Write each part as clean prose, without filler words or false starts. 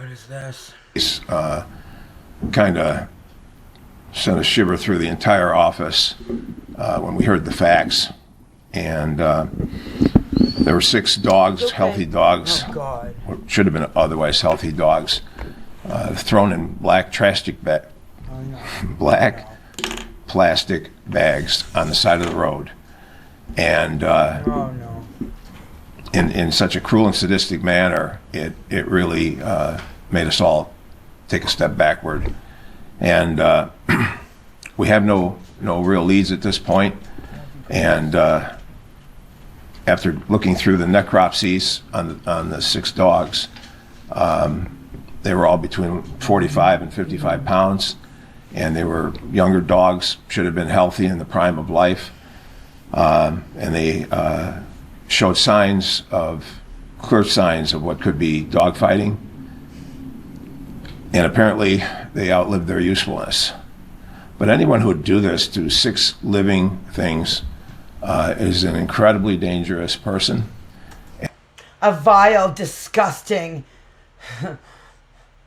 What is this? Kind of sent a shiver through the entire office when we heard the facts. And there were 6 dogs, Okay. healthy dogs, Oh, God. or should have been otherwise healthy dogs, thrown in black plastic bags on the side of the road. And Oh, no. in such a cruel and sadistic manner, it really made us all take a step backward. And we have no real leads at this point. And after looking through the necropsies on the 6 dogs, they were all between 45 and 55 pounds, and they were younger dogs, should have been healthy in the prime of life, and they showed clear signs of what could be dogfighting, and apparently they outlived their usefulness. But anyone who would do this to 6 living things is an incredibly dangerous person. A vile, disgusting,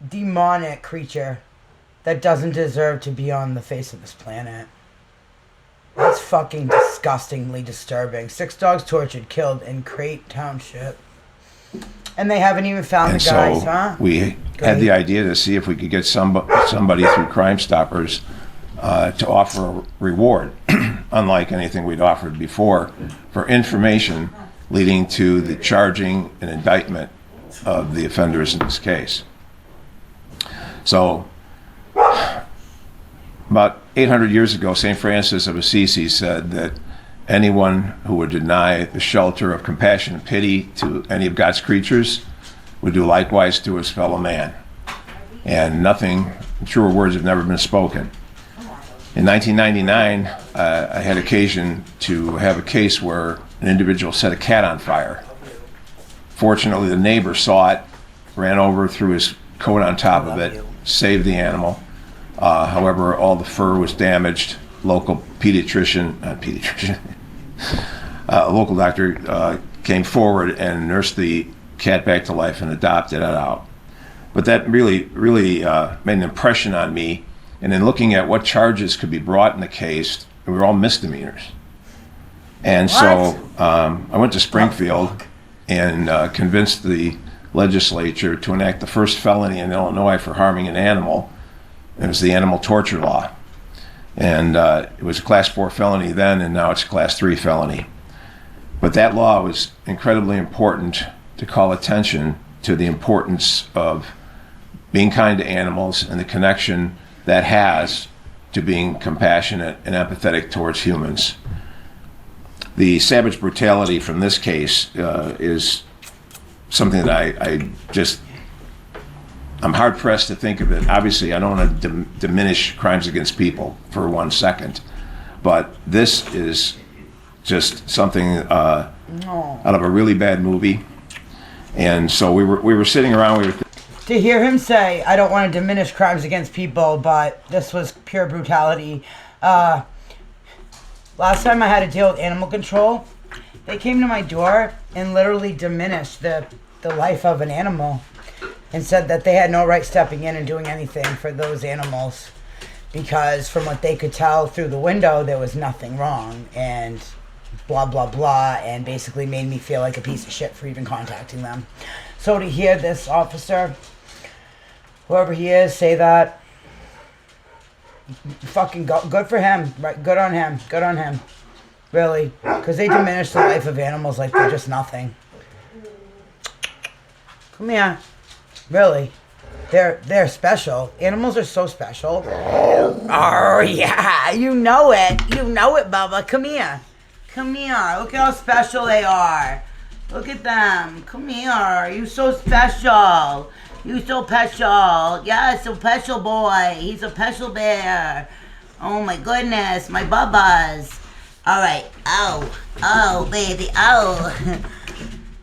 demonic creature that doesn't deserve to be on the face of this planet. That's fucking disgustingly disturbing. 6 dogs tortured, killed in Crate Township. And they haven't even found the guys, so huh? We had the idea to see if we could get somebody through Crime Stoppers to offer a reward, unlike anything we'd offered before, for information leading to the charging and indictment of the offenders in this case. So, about 800 years ago, St. Francis of Assisi said that anyone who would deny the shelter of compassion and pity to any of God's creatures would do likewise to his fellow man. And nothing, truer words have never been spoken. In 1999, I had occasion to have a case where an individual set a cat on fire. Fortunately, the neighbor saw it, ran over, threw his coat on top of it, saved the animal. However, all the fur was damaged. Local local doctor came forward and nursed the cat back to life and adopted it out. But that really made an impression on me. And in looking at what charges could be brought in the case, they were all misdemeanors. And so I went to Springfield and convinced the legislature to enact the first felony in Illinois for harming an animal. It was the animal torture law. And it was a class 4 felony then, and now it's a class 3 felony. But that law was incredibly important to call attention to the importance of being kind to animals and the connection that has to being compassionate and empathetic towards humans. The savage brutality from this case is something that I'm hard pressed to think of it. Obviously, I don't want to diminish crimes against people for 1 second, but this is just something out of a really bad movie. And so we were sitting around. To hear him say, I don't want to diminish crimes against people, but this was pure brutality. Last time I had to deal with animal control, they came to my door and literally diminished the life of an animal and said that they had no right stepping in and doing anything for those animals because from what they could tell through the window, there was nothing wrong and blah, blah, blah, and basically made me feel like a piece of shit for even contacting them. So to hear this officer, whoever he is, say that, fucking good for him, right? Good on him, really, because they diminish the life of animals like they're just nothing. Come here, really, they're special. Animals are so special. Oh yeah, you know it, Bubba. Come here. Look at how special they are. Look at them. Come here. You so special. You so special. Yeah, so special boy. He's a special bear. Oh my goodness, my bubbas. All right. Oh, baby. Oh.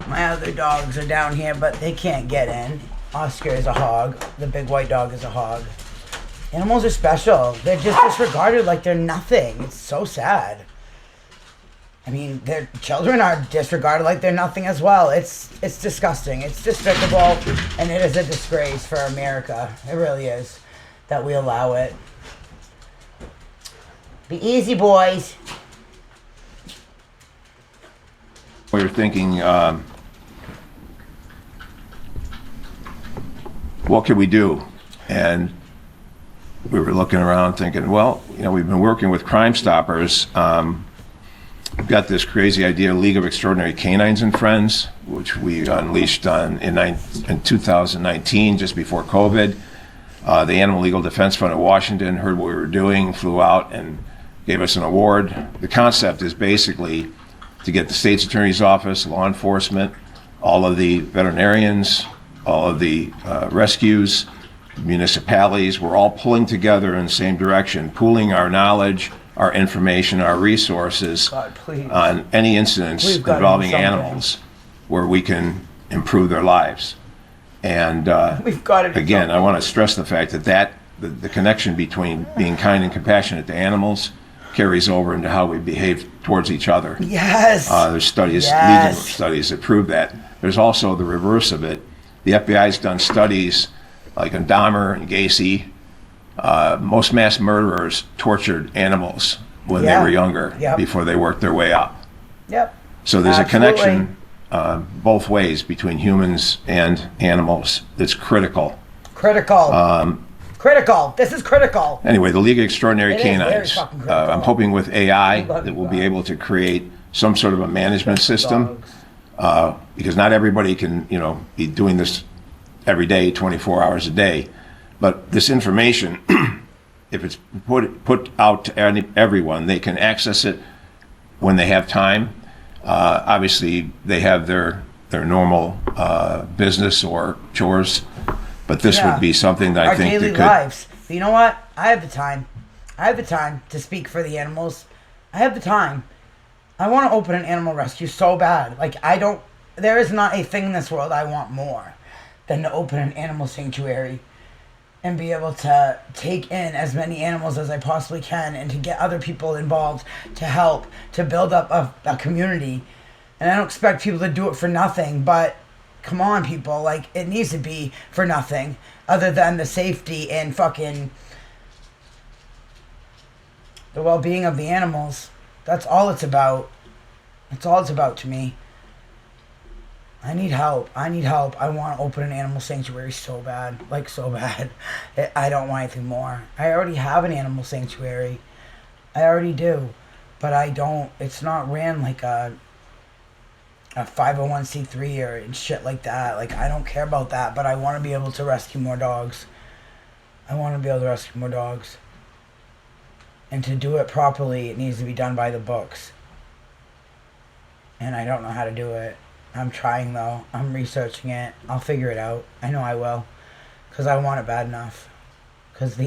My other dogs are down here, but they can't get in. Oscar is a hog. The big white dog is a hog. Animals are special. They're just disregarded like they're nothing. It's so sad. I mean, their children are disregarded like they're nothing as well. It's disgusting. It's despicable, and it is a disgrace for America. It really is that we allow it. Be easy, boys. We were thinking, what could we do? And we were looking around thinking, well, we've been working with Crime Stoppers. We've got this crazy idea, League of Extraordinary Canines and Friends, which we unleashed in 2019, just before COVID. The Animal Legal Defense Fund of Washington heard what we were doing, flew out and gave us an award. The concept is basically to get the state's attorney's office, law enforcement, all of the veterinarians, all of the rescues, municipalities, we're all pulling together in the same direction, pooling our knowledge, our information, our resources God, on any incidents involving animals where we can improve their lives. And We've got to again, I want to stress the fact that the connection between being kind and compassionate to animals carries over into how we behave towards each other. Yes. There's studies, legal studies that prove that. There's also the reverse of it. The FBI's done studies like on Dahmer and Gacy. Most mass murderers tortured animals when they were younger, before they worked their way up. Yep. So there's a connection both ways between humans and animals that's critical. Critical. This is critical. Anyway, the League of Extraordinary Canines. Very fucking critical. I'm hoping with AI that we'll be able to create some sort of a management system, because not everybody can, be doing this every day, 24 hours a day. But this information, if it's put out to everyone, they can access it when they have time. Obviously, they have their normal business or chores, but this would be something that I think daily that could. Lives. But you know what? I have the time. I have the time to speak for the animals. I have the time. I want to open an animal rescue so bad. There is not a thing in this world I want more than to open an animal sanctuary and be able to take in as many animals as I possibly can and to get other people involved to help, to build up a community. And I don't expect people to do it for nothing, but come on, people. It needs to be for nothing other than the safety and fucking the well-being of the animals. That's all it's about. That's all it's about to me. I need help. I want to open an animal sanctuary so bad. So bad. I don't want anything more. I already have an animal sanctuary. I already do. But I don't. It's not ran like a 501c3 or shit like that. I don't care about that. But I want to be able to rescue more dogs. And to do it properly, it needs to be done by the books. And I don't know how to do it. I'm trying, though. I'm researching it. I'll figure it out. I know I will. Because I want it bad enough. Because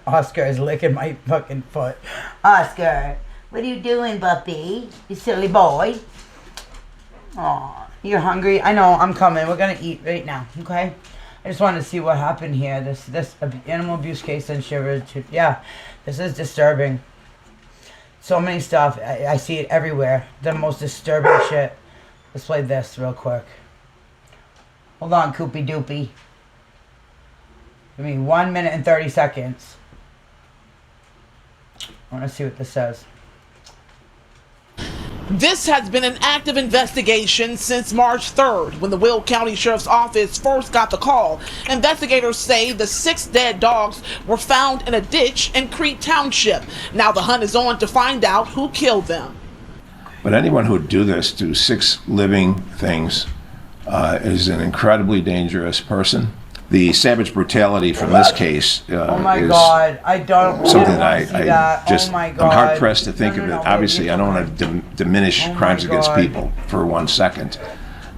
Oscar is licking my fucking foot. Oscar, what are you doing, puppy? You silly boy. Aw, you're hungry? I know, I'm coming. We're going to eat right now, okay? I just wanted to see what happened here. This animal abuse case in Shiver. Yeah, this is disturbing. So many stuff. I see it everywhere. The most disturbing shit. Let's play this real quick. Hold on, Koopy Doopy. Give me 1 minute and 30 seconds. I want to see what this says. This has been an active investigation since March 3rd, when the Will County Sheriff's Office first got the call. Investigators say the 6 dead dogs were found in a ditch in Crete Township. Now the hunt is on to find out who killed them. But anyone who would do this to 6 living things is an incredibly dangerous person. The savage brutality from this case oh my is God. I don't something I just, oh my God. I'm hard pressed to think of it. No, Obviously, I don't want to diminish crimes against people for 1 second,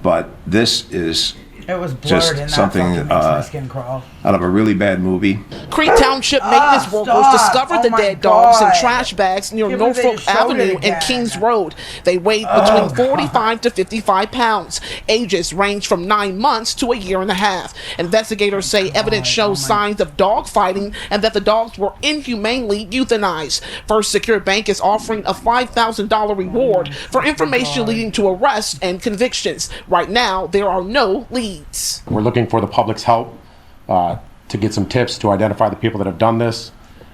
but this is It was blurred just and that something fucking makes my skin crawl. out of a really bad movie. Crete Township maintenance workers stop. discovered the Oh my dead dogs in God. trash bags near Can't believe they Norfolk just showed it Avenue and again. Kings Road. They weighed between 45 to 55 pounds. Ages range from 9 months to a year and a half. Investigators say evidence shows signs of dog fighting and that the dogs were inhumanely euthanized. First Secure Bank is offering a $5,000 reward for information leading to arrests and convictions. Right now, there are no leads. We're looking for the public's help to get some tips to identify the people that have done this.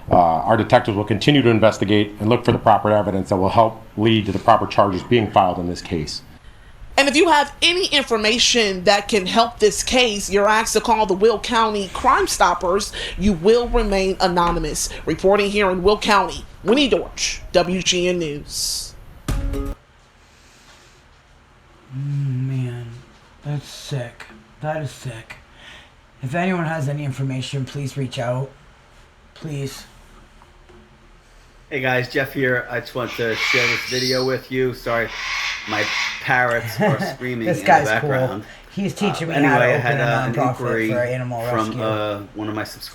Our detectives will continue to investigate and look for the proper evidence that will help lead to the proper charges being filed in this case. And if you have any information that can help this case, you're asked to call the Will County Crime Stoppers. You will remain anonymous. Reporting here in Will County, Winnie Dorch, WGN News. Man, that's sick. That is sick. If anyone has any information, please reach out. Please. Hey guys, Jeff here. I just want to share this video with you. Sorry, my parrots are screaming This in the guy's background. cool. He's teaching me Anyway, how to I open had a an nonprofit inquiry for animal from rescue. one of my subscribers.